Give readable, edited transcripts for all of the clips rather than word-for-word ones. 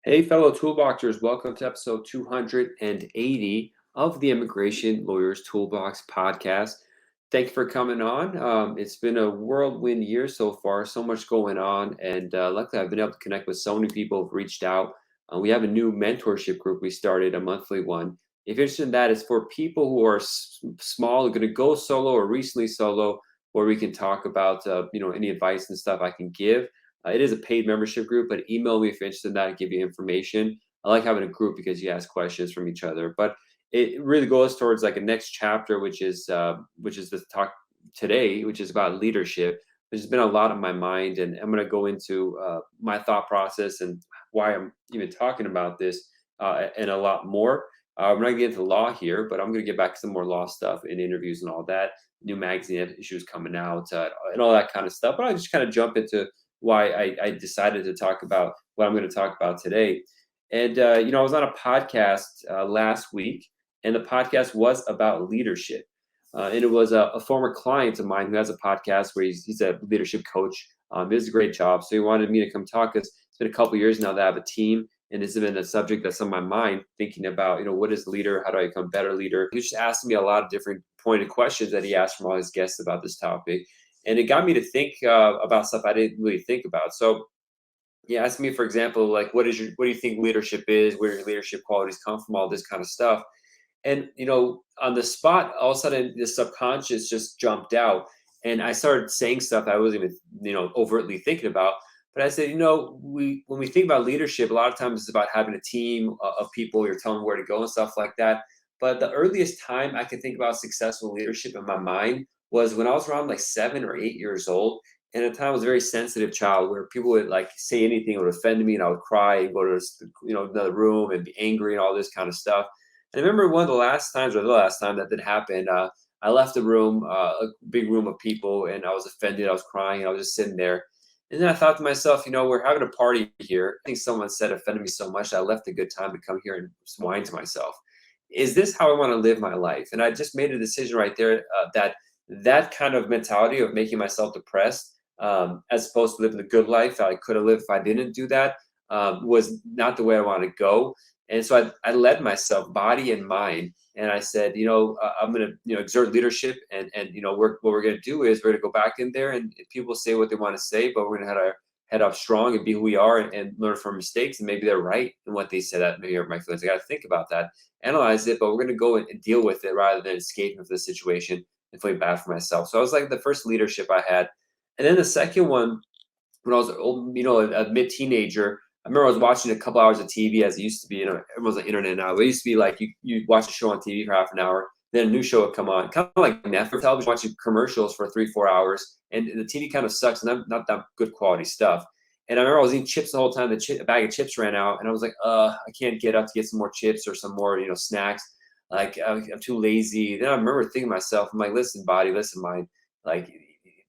Hey, fellow toolboxers, welcome to episode 280 of the Immigration Lawyers Toolbox podcast. Thank you for coming on. It's been a whirlwind year so far, so much going on, and luckily I've been able to connect with so many people who've reached out. We have a new mentorship group we started, a monthly one. If you're interested in that, it's for people who are small, going to go solo or recently solo, where we can talk about any advice and stuff I can give. It is a paid membership group, but email me if you're interested in that and give you information. I like having a group because you ask questions from each other, but it really goes towards like a next chapter, which is the talk today, which is about leadership. There's been a lot on my mind, and I'm going to go into my thought process and why I'm even talking about this and a lot more. I'm not going to get into law here, but I'm going to get back to some more law stuff in interviews and all that. New magazine issues coming out and all that kind of stuff. But I just kind of jump into why I decided to talk about what I'm going to talk about today. And I was on a podcast last week, and the podcast was about leadership. And it was a former client of mine who has a podcast where he's a leadership coach. He does a great job. So he wanted me to come talk because it's been a couple of years now that I have a team, and it's been a subject that's on my mind, thinking about, what is leader? How do I become a better leader? He just asked me a lot of different pointed questions that he asked from all his guests about this topic. And it got me to think about stuff I didn't really think about. So he asked me, for example, like, what do you think leadership is? Where your leadership qualities come from? All this kind of stuff. And on the spot, all of a sudden, the subconscious just jumped out, and I started saying stuff I wasn't even overtly thinking about. But I said, when we think about leadership, a lot of times it's about having a team of people. You're telling them where to go and stuff like that. But the earliest time I could think about successful leadership in my mind was when I was around like 7 or 8 years old. And at the time I was a very sensitive child where people would like say anything that would offend me, and I would cry and go to another room and be angry and all this kind of stuff. And I remember one of the last times, or the last time that did happen, I left the room, a big room of people, and I was offended. I was crying. And I was just sitting there. And then I thought to myself, we're having a party here. I think someone said offended me so much that I left a good time to come here and just whine to myself. Is this how I want to live my life? And I just made a decision right there that kind of mentality of making myself depressed, as opposed to living the good life that I could have lived if I didn't do that, was not the way I want to go. And so I led myself, body and mind, and I said, I'm going to, exert leadership, and what we're going to do is we're going to go back in there, and people say what they want to say, but we're going to have our head up strong and be who we are, and learn from mistakes, and maybe they're right in what they said. That maybe hurt my feelings. I got to think about that, analyze it, but we're going to go and deal with it rather than escaping from the situation and feeling bad for myself. So I was like the first leadership I had. And then the second one, when I was old, a mid teenager, I remember I was watching a couple hours of TV, as it used to be. Everyone's on the internet now. It used to be like you watch a show on TV for half an hour, then a new show would come on, kind of like Netflix television, watching commercials for 3-4 hours, and the TV kind of sucks, and not that good quality stuff. And I remember I was eating chips the whole time. A bag of chips ran out, and I was like, I can't get up to get some more chips or some more, snacks. Like I'm too lazy. Then I remember thinking to myself, I'm like, listen, body, listen, mind, like,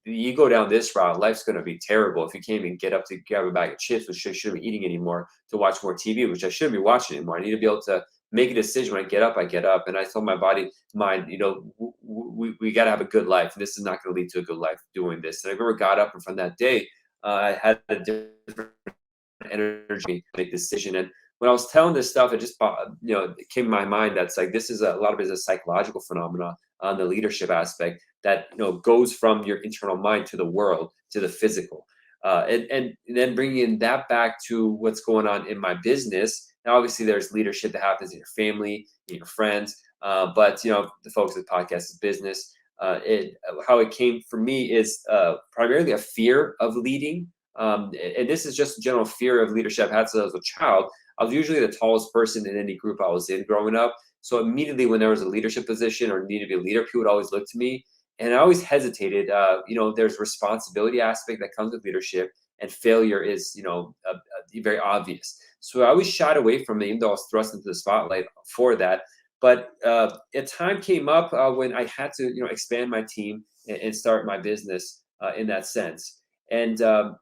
you go down this route, life's going to be terrible if you can't even get up to grab a bag of chips, which I shouldn't be eating anymore, to watch more TV, which I shouldn't be watching anymore. I need to be able to make a decision. When I get up, I get up. And I told my body, mind, we got to have a good life. This is not going to lead to a good life doing this. And I remember got up, and from that day, I had a different energy to make a decision. And when I was telling this stuff, it just it came to my mind that's like, this is a lot of it is a psychological phenomenon on the leadership aspect that goes from your internal mind to the world, to the physical, and then bringing that back to what's going on in my business. Now, obviously, there's leadership that happens in your family, in your friends, but the focus of the podcast is business. How it came for me is primarily a fear of leading, and this is just a general fear of leadership I've had since I was a child. I was usually the tallest person in any group I was in growing up. So immediately when there was a leadership position or needed to be a leader, people would always look to me. And I always hesitated. There's responsibility aspect that comes with leadership, and failure is, very obvious. So I always shied away from it, even though I was thrust into the spotlight for that. But a time came up when I had to, expand my team and start my business in that sense. And when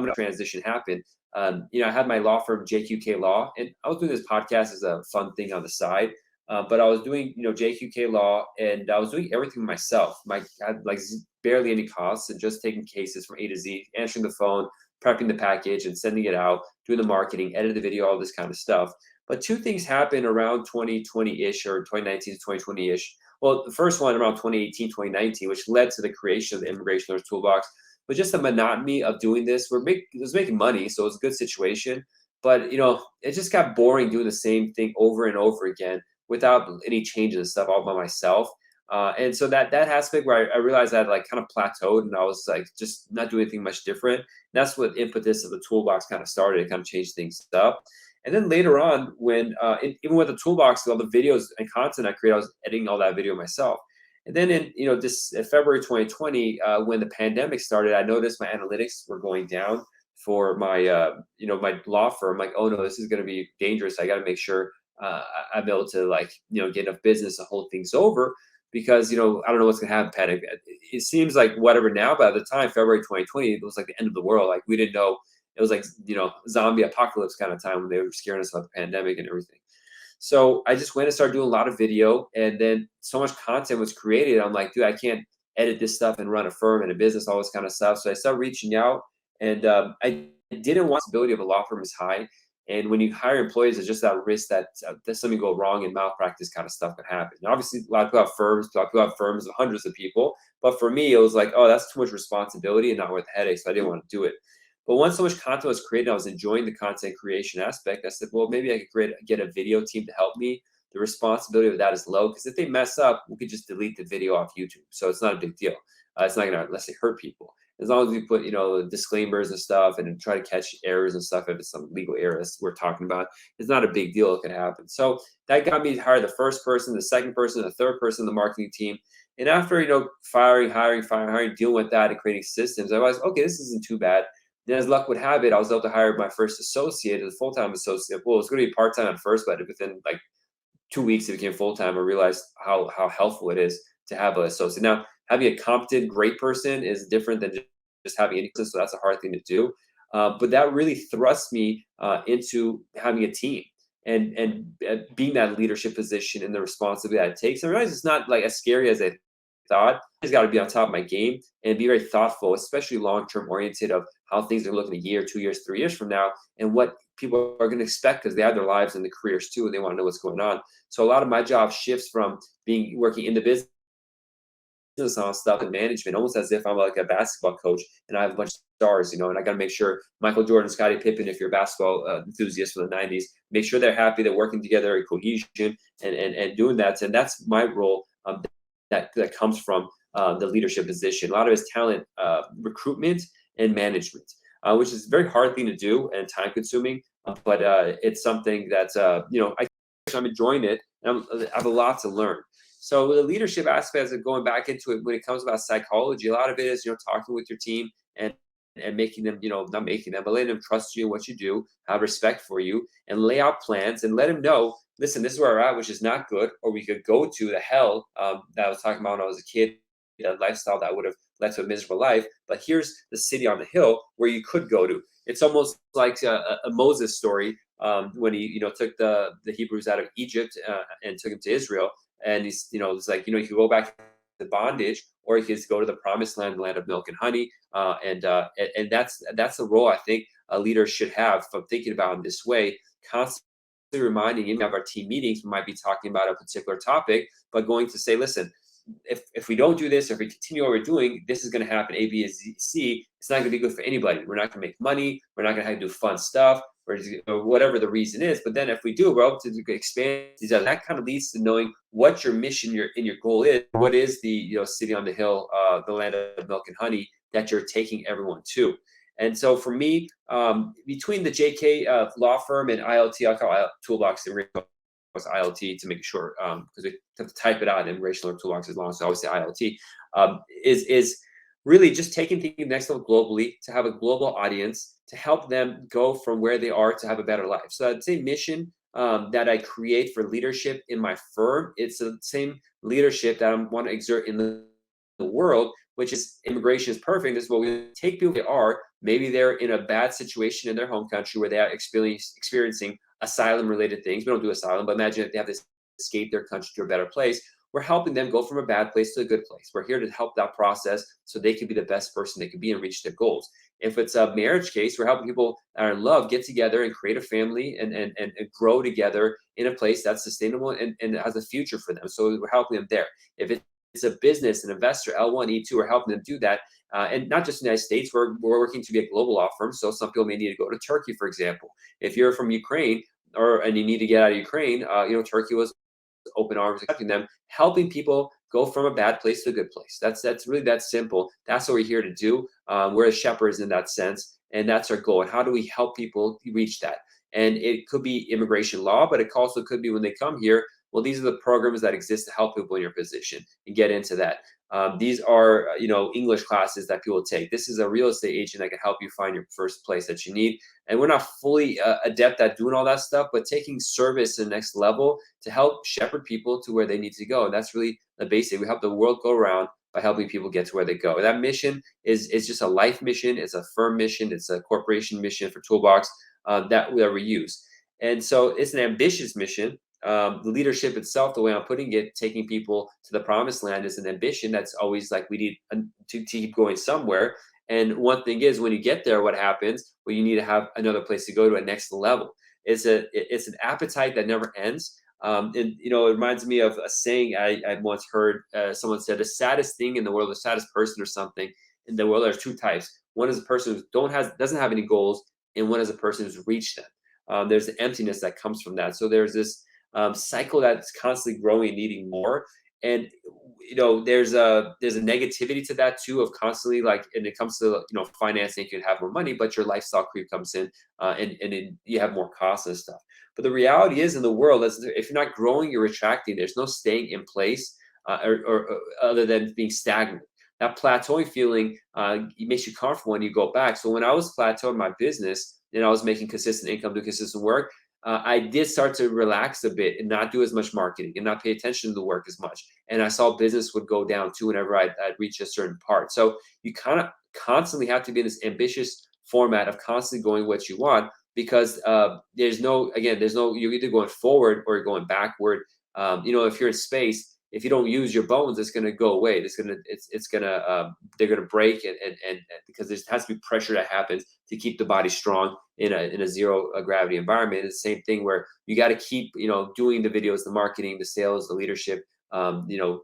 the transition happened, I had my law firm, JQK Law, and I was doing this podcast as a fun thing on the side. But I was doing, JQK Law, and I was doing everything myself. I had like barely any costs, and just taking cases from A to Z, answering the phone, prepping the package and sending it out, doing the marketing, edit the video, all this kind of stuff. But two things happened around 2020-ish or 2019 to 2020-ish. Well, the first one around 2018, 2019, which led to the creation of the Immigration Lawyers Toolbox. But just the monotony of doing this, it was making money, so it was a good situation. But it just got boring doing the same thing over and over again without any changes and stuff all by myself. And so that aspect where I realized I had like kind of plateaued and I was like just not doing anything much different. That's what impetus of the toolbox kind of started. It kind of changed things up. And then later on, when even with the toolbox, all the videos and content I created, I was editing all that video myself. And then in this February 2020, when the pandemic started, I noticed my analytics were going down for my my law firm. Like, oh no, this is going to be dangerous. I got to make sure I'm able to get enough business to hold things over because I don't know what's going to happen. Panic. It seems like whatever now, but at the time, February 2020, it was like the end of the world. Like we didn't know. It was like zombie apocalypse kind of time when they were scaring us about the pandemic and everything. So I just went and started doing a lot of video, and then so much content was created. I'm like, dude, I can't edit this stuff and run a firm and a business, all this kind of stuff. So I started reaching out, and I didn't want the ability of a law firm is high. And when you hire employees, there's just that risk that there's something go wrong and malpractice kind of stuff can happen. And obviously, a lot of people have firms. A lot of people have firms of hundreds of people. But for me, it was like, oh, that's too much responsibility and not worth the headache. So I didn't want to do it. But once so much content was created, I was enjoying the content creation aspect. I said, well, maybe I could get a video team to help me. The responsibility of that is low because if they mess up, we could just delete the video off YouTube. So it's not a big deal. It's not going to, let's say, hurt people. As long as we put, disclaimers and stuff and try to catch errors and stuff, if it's some legal errors we're talking about, it's not a big deal. It can happen. So that got me to hire the first person, the second person, the third person, the marketing team. And after, hiring, dealing with that and creating systems, I was, okay, this isn't too bad. Then, as luck would have it, I was able to hire my first associate, a full-time associate. Well, it was going to be part-time at first, but within like 2 weeks, it became full-time. I realized how helpful it is to have an associate. Now, having a competent, great person is different than just having any person, so that's a hard thing to do. But that really thrusts me into having a team and being that leadership position and the responsibility that it takes. I realize it's not like as scary as I thought. I just got to be on top of my game and be very thoughtful, especially long-term oriented of how things are looking a year, 2 years, 3 years from now, and what people are going to expect because they have their lives and the careers too, and they want to know what's going on. So a lot of my job shifts from working in the business on stuff and management, almost as if I'm like a basketball coach and I have a bunch of stars, and I got to make sure Michael Jordan, Scottie Pippen, if you're a basketball enthusiast from the 90s, make sure they're happy, they're working together in cohesion and doing that. And that's my role. That comes from the leadership position. A lot of it is talent recruitment and management, which is a very hard thing to do and time consuming. But it's something that I'm enjoying it. And I have a lot to learn. So the leadership aspects of going back into it when it comes about psychology, a lot of it is talking with your team and making them, not making them, but letting them trust you in what you do, have respect for you, and lay out plans and let them know, listen, this is where we're at, which is not good, or we could go to the hell that I was talking about when I was a kid, a lifestyle that would have led to a miserable life. But here's the city on the hill where you could go to. It's almost like a Moses story when he, took the Hebrews out of Egypt and took them to Israel. And he's, it's like, you could go back to bondage, or you could go to the promised land, the land of milk and honey. And that's the role I think a leader should have from thinking about in this way, constantly reminding him of our team meetings. We might be talking about a particular topic, but going to say, listen, if we don't do this, or if we continue what we're doing, this is going to happen. A, B, and C. It's not going to be good for anybody. We're not going to make money. We're not going to have to do fun stuff, or whatever the reason is. But then if we do, we're able to expand these. That kind of leads to knowing what your mission, your goal is. What is the city on the hill, the land of milk and honey that you're taking everyone to? And so for me, between the JK law firm and ILT, I'll call it Toolbox and was ILT to make it short, because we have to type it out. Immigration Lawyers Toolbox is long, so I always say ILT. Is really just taking things next level globally, to have a global audience, to help them go from where they are to have a better life. So I'd say mission that I create for leadership in my firm, it's the same leadership that I want to exert in the world, which is immigration is perfect. This is what we take people they are. Maybe they're in a bad situation in their home country where they are experiencing asylum-related things. We don't do asylum, but imagine if they have to escape their country to a better place. We're helping them go from a bad place to a good place. We're here to help that process so they can be the best person they can be and reach their goals. If it's a marriage case, we're helping people that are in love get together and create a family and grow together in a place that's sustainable and has a future for them. So we're helping them there. If it's a business, an investor, L1, E2, we're helping them do that. And not just in the United States, we're working to be a global law firm. So some people may need to go to Turkey, for example. If you're from Ukraine and you need to get out of Ukraine, Turkey was open arms accepting them, helping people go from a bad place to a good place. That's really that simple. That's what we're here to do. We're shepherds in that sense, and that's our goal. And how do we help people reach that? And it could be immigration law, but it also could be when they come here. Well, these are the programs that exist to help people in your position and get into that. These are, English classes that people take. This is a real estate agent that can help you find your first place that you need. And we're not fully adept at doing all that stuff, but taking service to the next level to help shepherd people to where they need to go. And that's really the basic. We help the world go around by helping people get to where they go. And that mission is just a life mission. It's a firm mission. It's a corporation mission for Toolbox that we use. And so it's an ambitious mission. The leadership itself, the way I'm putting it, taking people to the promised land is an ambition that's always like we need to keep going somewhere. And one thing is, when you get there, what happens? Well, you need to have another place to go to a next level. It's an appetite that never ends. And it reminds me of a saying I once heard. Someone said, the saddest thing in the world, the saddest person or something in the world, there's two types. One is a person who doesn't have any goals, and one is a person who's reached them. There's an emptiness that comes from that. So there's this cycle that's constantly growing, needing more. And there's a negativity to that too, of constantly, like, and it comes to financing. You can have more money, but your lifestyle creep comes in, and you have more costs and stuff. But the reality is, in the world, if you're not growing, you're retracting. There's no staying in place, or other than being stagnant. That plateauing feeling it makes you comfortable when you go back. So when I was plateauing my business and I was making consistent income, doing consistent work, I did start to relax a bit and not do as much marketing and not pay attention to the work as much. And I saw business would go down too whenever I'd reach a certain part. So you kind of constantly have to be in this ambitious format of constantly going what you want, because you're either going forward or you're going backward. If you're in space, if you don't use your bones, it's going to go away. They're going to break, and because there has to be pressure that happens to keep the body strong in a zero gravity environment. It's the same thing where you got to keep doing the videos, the marketing, the sales, the leadership,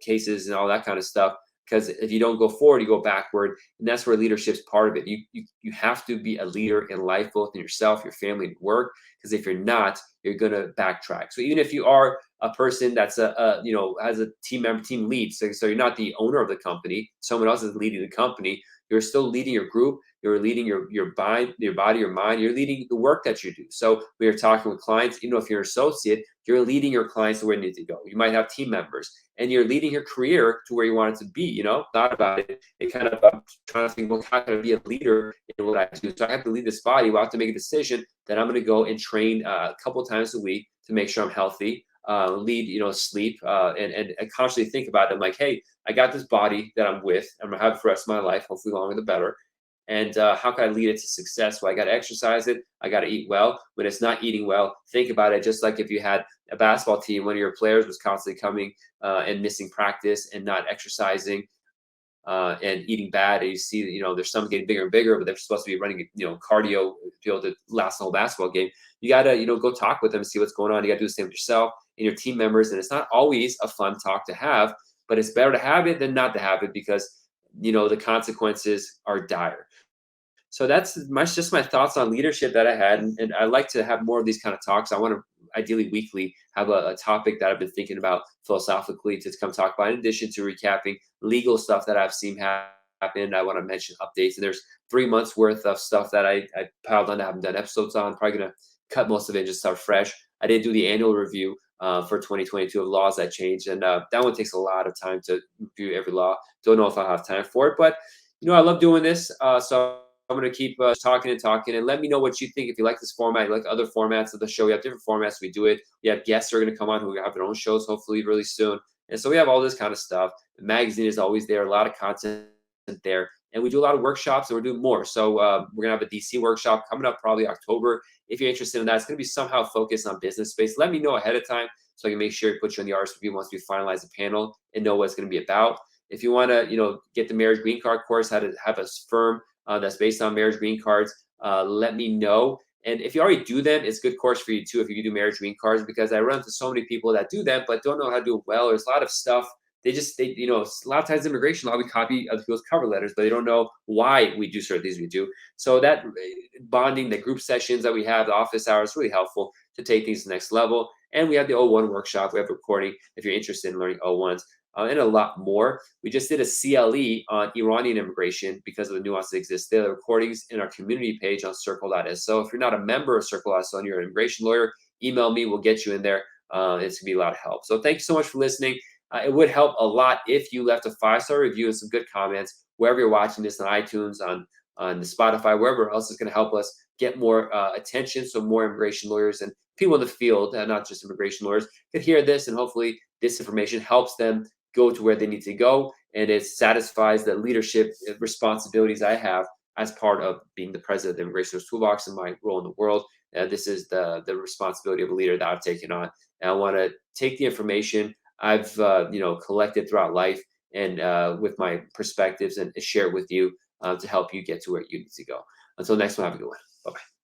cases and all that kind of stuff. Because if you don't go forward, you go backward, and that's where leadership's part of it. You have to be a leader in life, both in yourself, your family, and work. Because if you're not, you're gonna backtrack. So even if you are a person that's has a team member, team lead, so you're not the owner of the company, someone else is leading the company. You're still leading your group. You're leading your body, your mind. You're leading the work that you do. So we are talking with clients. If you're an associate, you're leading your clients to where you need to go. You might have team members, and you're leading your career to where you want it to be. Thought about it. It kind of trying to think, well, how can I be a leader in what I do? So I have to lead this body. Well, I have to make a decision that I'm going to go and train a couple times a week to make sure I'm healthy. Lead, sleep, and constantly think about it. I'm like, hey, I got this body that I'm with. I'm gonna have it for the rest of my life. Hopefully, longer the better. And how can I lead it to success? Well, I got to exercise it. I got to eat well. When it's not eating well, think about it. Just like if you had a basketball team, one of your players was constantly coming and missing practice and not exercising and eating bad, and you see, there's some getting bigger and bigger, but they're supposed to be running, cardio to be able to last the whole basketball game. You got to, go talk with them, see what's going on. You got to do the same with yourself and your team members. And it's not always a fun talk to have, but it's better to have it than not to have it, because, the consequences are dire. So that's just my thoughts on leadership that I had. And I like to have more of these kind of talks. I want to ideally weekly have a topic that I've been thinking about philosophically to come talk about, in addition to recapping legal stuff that I've seen happen. I want to mention updates. And there's 3 months worth of stuff that I piled on. I haven't done episodes on. Probably going to cut most of it and just start fresh. I did do the annual review for 2022 of laws that changed. And that one takes a lot of time to review every law. Don't know if I'll have time for it, but I love doing this. So I'm going to keep talking and let me know what you think. If you like this format, you like other formats of the show, we have different formats. We do it. We have guests who are going to come on who have their own shows, hopefully really soon. And so we have all this kind of stuff. The magazine is always there, a lot of content there. And we do a lot of workshops, and we're doing more. So we're going to have a DC workshop coming up probably October. If you're interested in that, it's going to be somehow focused on business space. Let me know ahead of time so I can make sure to put you on the RSVP once we finalize the panel and know what it's going to be about. If you want to, get the marriage green card course, how to have a firm that's based on marriage green cards, let me know. And if you already do them, it's a good course for you too if you do marriage green cards, because I run into so many people that do them but don't know how to do it well. There's a lot of stuff. A lot of times immigration law, we copy other people's cover letters, but they don't know why we do certain things we do. So that bonding, the group sessions that we have, the office hours, really helpful to take things to the next level. And we have the O1 workshop. We have a recording if you're interested in learning O1s, and a lot more. We just did a CLE on Iranian immigration because of the nuances that exist there. The recordings in our community page on circle.so. If you're not a member of circle.so and you're an immigration lawyer, email me. We'll get you in there. It's going to be a lot of help. So thank you so much for listening. It would help a lot if you left a 5-star review and some good comments wherever you're watching this, on iTunes, on the Spotify, wherever else is going to help us get more attention, so more immigration lawyers and people in the field, not just immigration lawyers, could hear this, and hopefully this information helps them go to where they need to go, and it satisfies the leadership responsibilities I have as part of being the president of the Immigration Lawyers Toolbox and my role in the world. This is the responsibility of a leader that I've taken on, and I want to take the information I've collected throughout life and with my perspectives and share it with you to help you get to where you need to go. Until next time, have a good one. Bye bye.